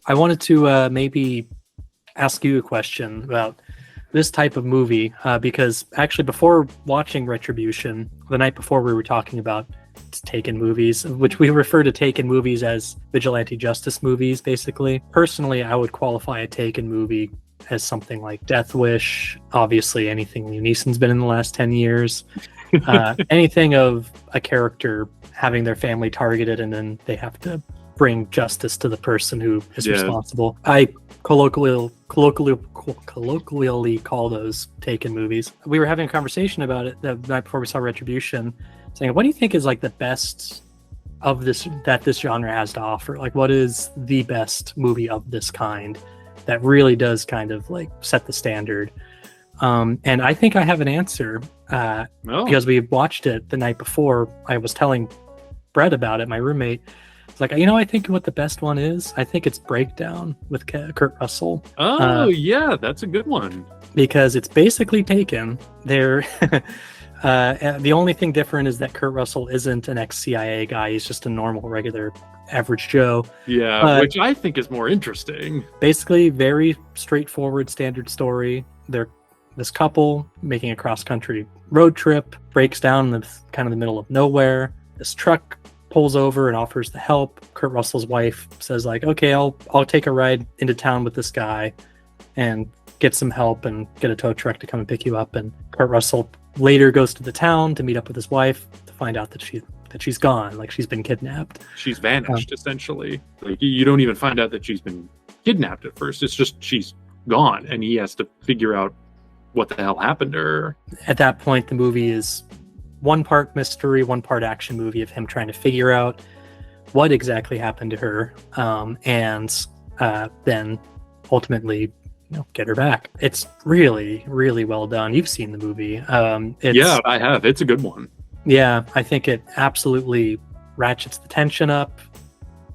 I wanted to maybe ask you a question about this type of movie because actually before watching Retribution, the night before we were talking about Taken movies, which we refer to Taken movies as vigilante justice movies, basically. Personally, I would qualify a Taken movie as something like Death Wish, obviously anything Liam Neeson's been in the last 10 years, anything of a character having their family targeted and then they have to bring justice to the person who is responsible. I colloquially call those Taken movies. We were having a conversation about it the night before we saw Retribution, saying, what do you think is like the best of this that this genre has to offer? Like, what is the best movie of this kind that really does kind of like set the standard? And I think I have an answer because we watched it the night before. I was telling Brett about it, my roommate. It's like, I think what the best one is, I think it's Breakdown with Kurt Russell. Oh, yeah, that's a good one. Because it's basically Taken. They're the only thing different is that Kurt Russell isn't an ex-CIA guy. He's just a normal, regular, average Joe. Yeah, which I think is more interesting. Basically, very straightforward, standard story. They're this couple making a cross-country road trip, breaks down in the kind of the middle of nowhere. This truck pulls over and offers the help. Kurt Russell's wife says, like, okay, I'll take a ride into town with this guy and get some help and get a tow truck to come and pick you up. And Kurt Russell later goes to the town to meet up with his wife to find out that she's gone, like she's been kidnapped. She's vanished, essentially. Like, you don't even find out that she's been kidnapped at first. It's just she's gone, and he has to figure out what the hell happened to her. At that point, the movie is one part mystery, one part action movie of him trying to figure out what exactly happened to her, and then ultimately, get her back. It's really, really well done. You've seen the movie. Yeah, I have. It's a good one. Yeah, I think it absolutely ratchets the tension up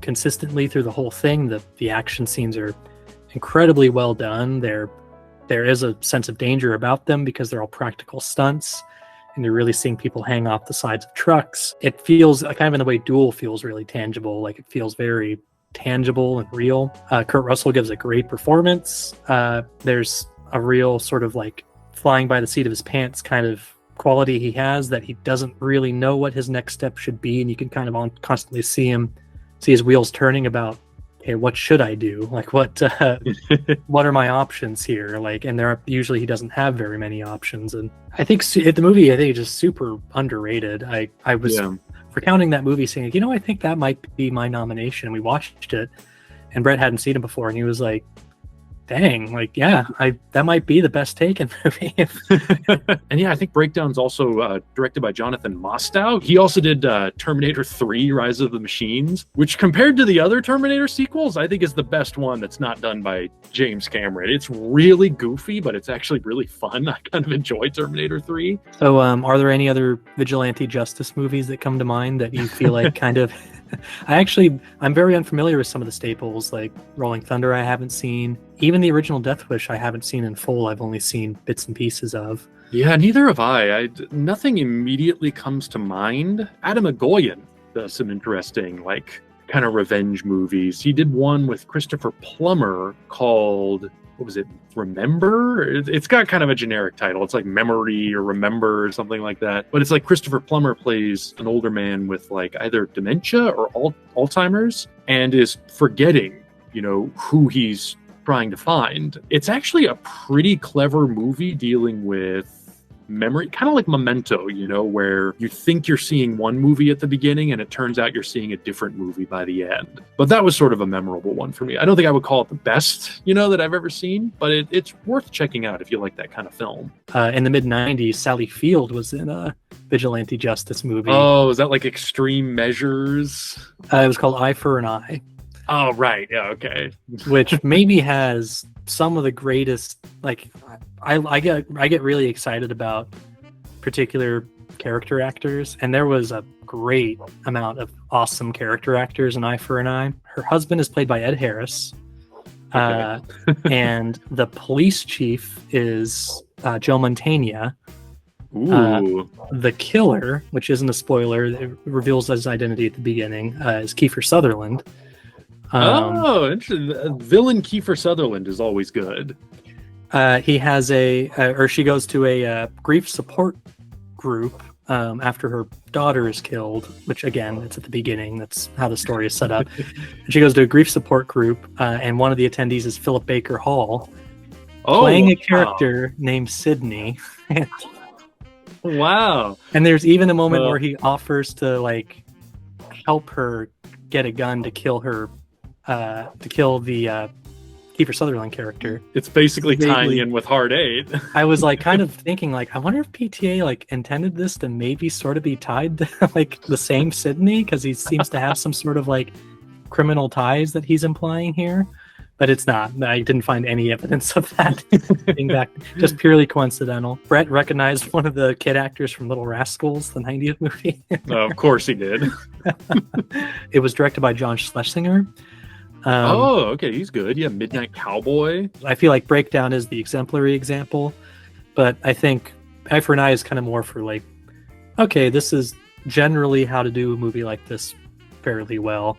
consistently through the whole thing. The action scenes are incredibly well done. There is a sense of danger about them because they're all practical stunts, and you're really seeing people hang off the sides of trucks. It feels kind of in the way Duel feels really tangible. Like, it feels very tangible and real. Kurt Russell gives a great performance. There's a real sort of like flying by the seat of his pants kind of quality he has, that he doesn't really know what his next step should be, and you can kind of constantly see his wheels turning about, okay, what should I do? Like, what are my options here? Like, and usually he doesn't have very many options. And I think the movie, I think, is just super underrated. I was recounting that movie saying, I think that might be my nomination. We watched it, and Brett hadn't seen it before, and he was like, dang, like, yeah, that might be the best Taken movie. And yeah, I think Breakdown's also directed by Jonathan Mostow. He also did Terminator 3, Rise of the Machines, which compared to the other Terminator sequels, I think is the best one that's not done by James Cameron. It's really goofy, but it's actually really fun. I kind of enjoy Terminator 3. So are there any other vigilante justice movies that come to mind that you feel like kind of... I'm very unfamiliar with some of the staples, like Rolling Thunder I haven't seen. Even the original Death Wish I haven't seen in full. I've only seen bits and pieces of. Yeah, neither have I. Nothing immediately comes to mind. Adam Egoyan does some interesting, like, kind of revenge movies. He did one with Christopher Plummer called... what was it? Remember? It's got kind of a generic title. It's like Memory or Remember or something like that. But it's like Christopher Plummer plays an older man with like either dementia or Alzheimer's and is forgetting, who he's trying to find. It's actually a pretty clever movie dealing with memory, kind of like Memento, where you think you're seeing one movie at the beginning and it turns out you're seeing a different movie by the end. But that was sort of a memorable one for me. I don't think I would call it the best, that I've ever seen, but it's worth checking out if you like that kind of film. In the mid-90s, Sally Field was in a vigilante justice movie. Oh, is that like Extreme Measures? It was called Eye for an Eye. Oh, right. Yeah, okay. Which maybe has some of the greatest, like, I get really excited about particular character actors, and there was a great amount of awesome character actors in Eye for an Eye. Her husband is played by Ed Harris, and the police chief is Joe Mantegna. The killer, which isn't a spoiler, it reveals his identity at the beginning, is Kiefer Sutherland. Oh, interesting. Villain Kiefer Sutherland is always good. He has she goes to a grief support group after her daughter is killed, which again, it's at the beginning. That's how the story is set up. And she goes to a grief support group, and one of the attendees is Philip Baker Hall, playing a character named Sydney. Wow. And there's even a moment where he offers to like help her get a gun to kill her, to kill the Kiefer Sutherland character. It's basically tying in with Hard 8. I was like kind of thinking like, I wonder if PTA like intended this to maybe sort of be tied to like the same Sydney, because he seems to have some sort of like criminal ties that he's implying here. But it's not. I didn't find any evidence of that being back. Just purely coincidental. Brett recognized one of the kid actors from Little Rascals, the 90th movie. Of course he did. It was directed by John Schlesinger. Okay, he's good. Yeah, Midnight Cowboy. I feel like Breakdown is the exemplary example, but I think Eye for an Eye is kind of more for like, okay, this is generally how to do a movie like this fairly well.